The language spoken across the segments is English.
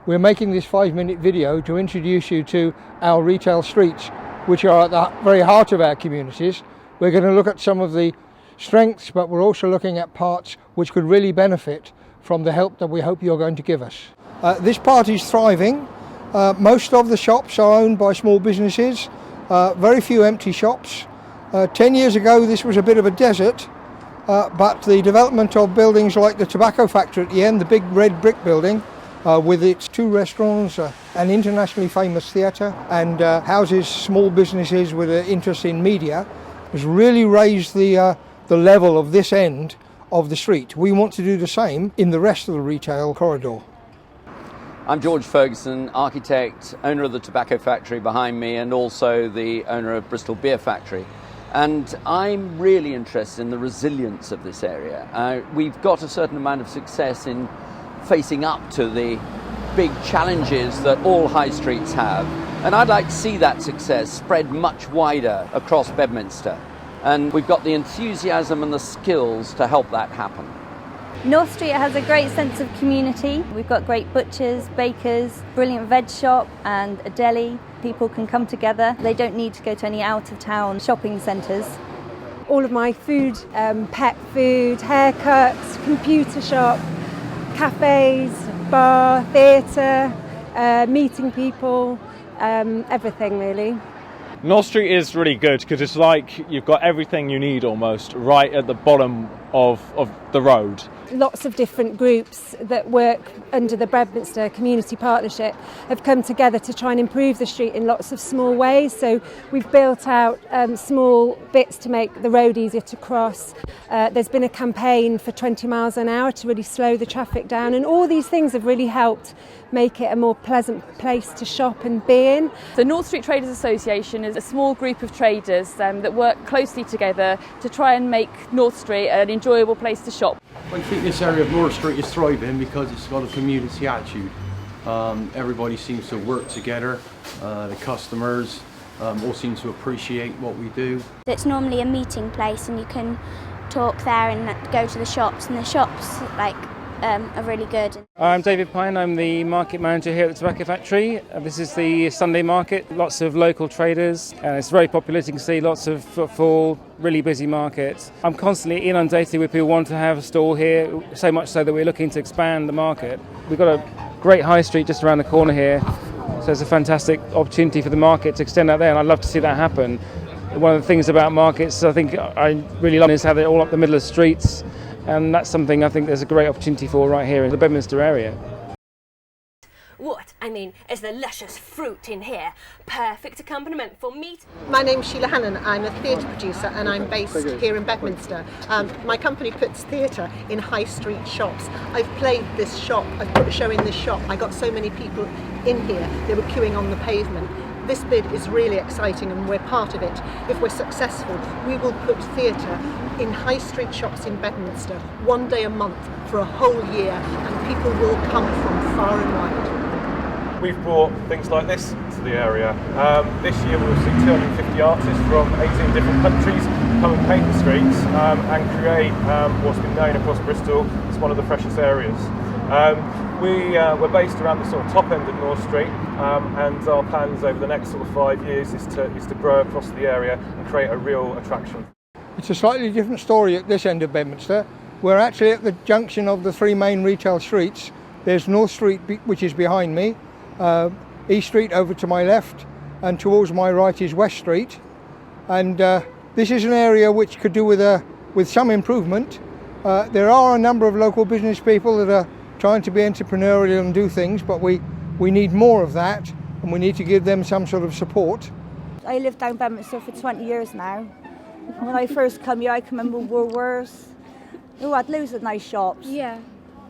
We're making this 5-minute video to introduce you to our retail streets, which are at the very heart of our communities. We're going to look at some of the strengths, but we're also looking at parts which could really benefit from the help that we hope you're going to give us. This part is thriving. Most of the shops are owned by small businesses, very few empty shops. 10 years ago this was a bit of a desert, but the development of buildings like the tobacco factory at the end, the big red brick building, with its 2 restaurants, an internationally famous theatre, and houses small businesses with an interest in media, has really raised the level of this end of the street. We want to do the same in the rest of the retail corridor. I'm George Ferguson, architect, owner of the tobacco factory behind me, and also the owner of Bristol Beer Factory. And I'm really interested in the resilience of this area. We've got a certain amount of success in facing up to the big challenges that all high streets have. And I'd like to see that success spread much wider across Bedminster. And we've got the enthusiasm and the skills to help that happen. North Street has a great sense of community. We've got great butchers, bakers, brilliant veg shop and a deli. People can come together. They don't need to go to any out-of-town shopping centres. All of my food, pet food, haircuts, computer shop, cafes, bar, theatre, meeting people, everything really. North Street is really good because it's like you've got everything you need almost right at the bottom of the road. Lots of different groups that work under the Bedminster Community Partnership have come together to try and improve the street in lots of small ways. So we've built out small bits to make the road easier to cross. There's been a campaign for 20 miles an hour to really slow the traffic down, and all these things have really helped make it a more pleasant place to shop and be in. The North Street Traders Association is a small group of traders that work closely together to try and make North Street an enjoyable place to shop. I think this area of North Street is thriving because it's got a community attitude. Everybody seems to work together. The customers all seem to appreciate what we do. It's normally a meeting place and you can talk there and go to the shops, and the shops are really good. I'm David Pine, I'm the market manager here at the Tobacco Factory. This is the Sunday market, lots of local traders, and it's very popular. You can see lots of footfall, really busy market. I'm constantly inundated with people wanting to have a stall here, so much so that we're looking to expand the market. We've got a great high street just around the corner here, so it's a fantastic opportunity for the market to extend out there, and I'd love to see that happen. One of the things about markets I think I really love is how they're all up the middle of the streets. And that's something I think there's a great opportunity for right here in the Bedminster area. What I mean is the luscious fruit in here. Perfect accompaniment for meat. My name's Sheila Hannon. I'm a theatre producer and I'm based here in Bedminster. My company puts theatre in high street shops. I've played this shop, I've put a show in this shop. I got so many people in here, they were queuing on the pavement. This bid is really exciting and we're part of it. If we're successful, we will put theatre in high street shops in Bedminster 1 day a month for a whole year, and people will come from far and wide. We've brought things like this to the area. This year we'll see 250 artists from 18 different countries come and paint the streets and create what's been known across Bristol as one of the freshest areas. We're based around the sort of top end of North Street, and our plans over the next sort of 5 years is to grow across the area and create a real attraction. It's a slightly different story at this end of Bedminster. We're actually at the junction of the 3 main retail streets. There's North Street, which is behind me, East Street over to my left, and towards my right is West Street. And this is an area which could do with some improvement. There are a number of local business people that are trying to be entrepreneurial and do things, but we need more of that, and we need to give them some sort of support. I lived down Bedminster for 20 years now. When I first come here, I can remember Woolworths. Oh, I'd loads of nice shops. Yeah.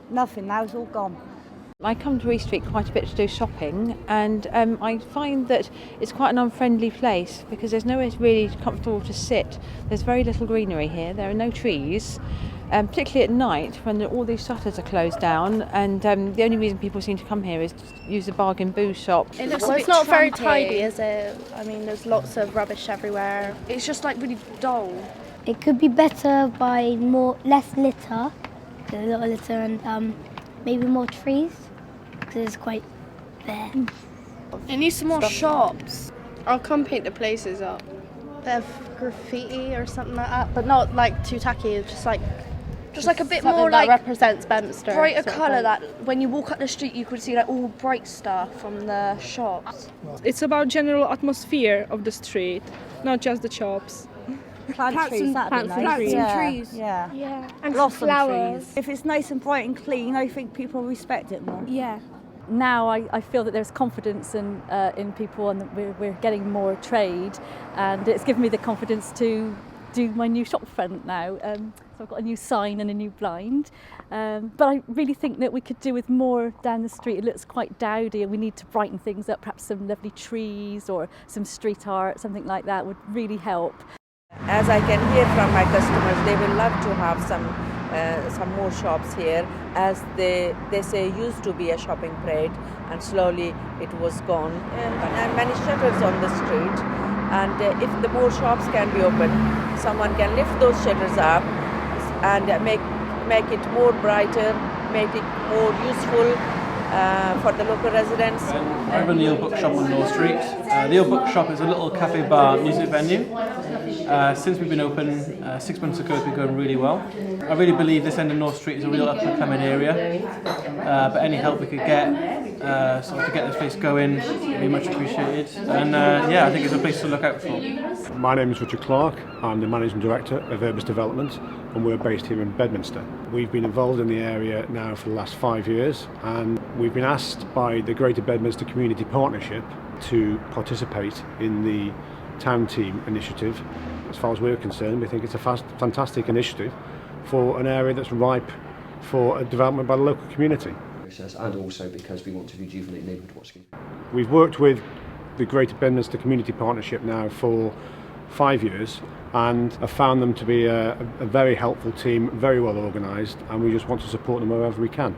Nothing now, it's all gone. I come to East Street quite a bit to do shopping, and I find that it's quite an unfriendly place because there's nowhere really comfortable to sit. There's very little greenery here, there are no trees, particularly at night when all these shutters are closed down, and the only reason people seem to come here is to use the bargain booze shop. It's not very tidy, is it? I mean, there's lots of rubbish everywhere. It's just like really dull. It could be better by less litter, a lot of litter, and maybe more trees, because it's quite bit. It needs some more shops. I'll come paint the places up. Bit of graffiti or something like that, but not like too tacky. It's just like a bit more that like represents Bedminster. brighter colour. That when you walk up the street, you could see like all bright stuff from the shops. It's about general atmosphere of the street, not just the shops. Plant trees, that'd be nice. trees. Yeah. And Blossom flowers. trees. If it's nice and bright and clean, I think people respect it more. Yeah. Now I feel that there's confidence in people, and that we're getting more trade, and it's given me the confidence to do my new shop front now. So I've got a new sign and a new blind, but I really think that we could do with more down the street. It looks quite dowdy and we need to brighten things up. Perhaps some lovely trees or some street art, something like that would really help. As I can hear from my customers, they will love to have some more shops here, as they say used to be a shopping parade and slowly it was gone. And many shutters on the street, and if the more shops can be open, someone can lift those shutters up and make it more brighter, make it more useful for the local residents. I run the Old Book Shop on North Street. The Old Book Shop is a little cafe bar music venue. Since we've been open 6 months ago, it's been going really well. I really believe this end of North Street is a real up-and-coming area, but any help we could get to get this place going would be much appreciated. And I think it's a place to look out for. My name is Richard Clark. I'm the Managing Director of Urbis Development, and we're based here in Bedminster. We've been involved in the area now for the last 5 years, and we've been asked by the Greater Bedminster Community Partnership to participate in the Town Team initiative. As far as we're concerned, we think it's a fantastic initiative for an area that's ripe for a development by the local community. And also because we want to rejuvenate neighbourhood watch schemes. We've worked with the Greater Bedminster Community Partnership now for 5 years, and have found them to be a very helpful team, very well organised, and we just want to support them wherever we can.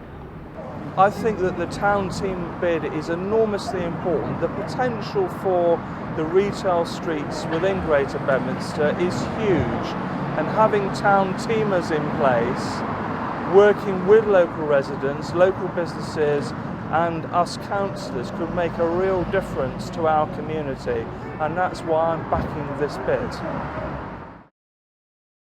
I think that the Town Team bid is enormously important. The potential for the retail streets within Greater Bedminster is huge, and having town teamers in place, working with local residents, local businesses and us councillors could make a real difference to our community, and that's why I'm backing this bid.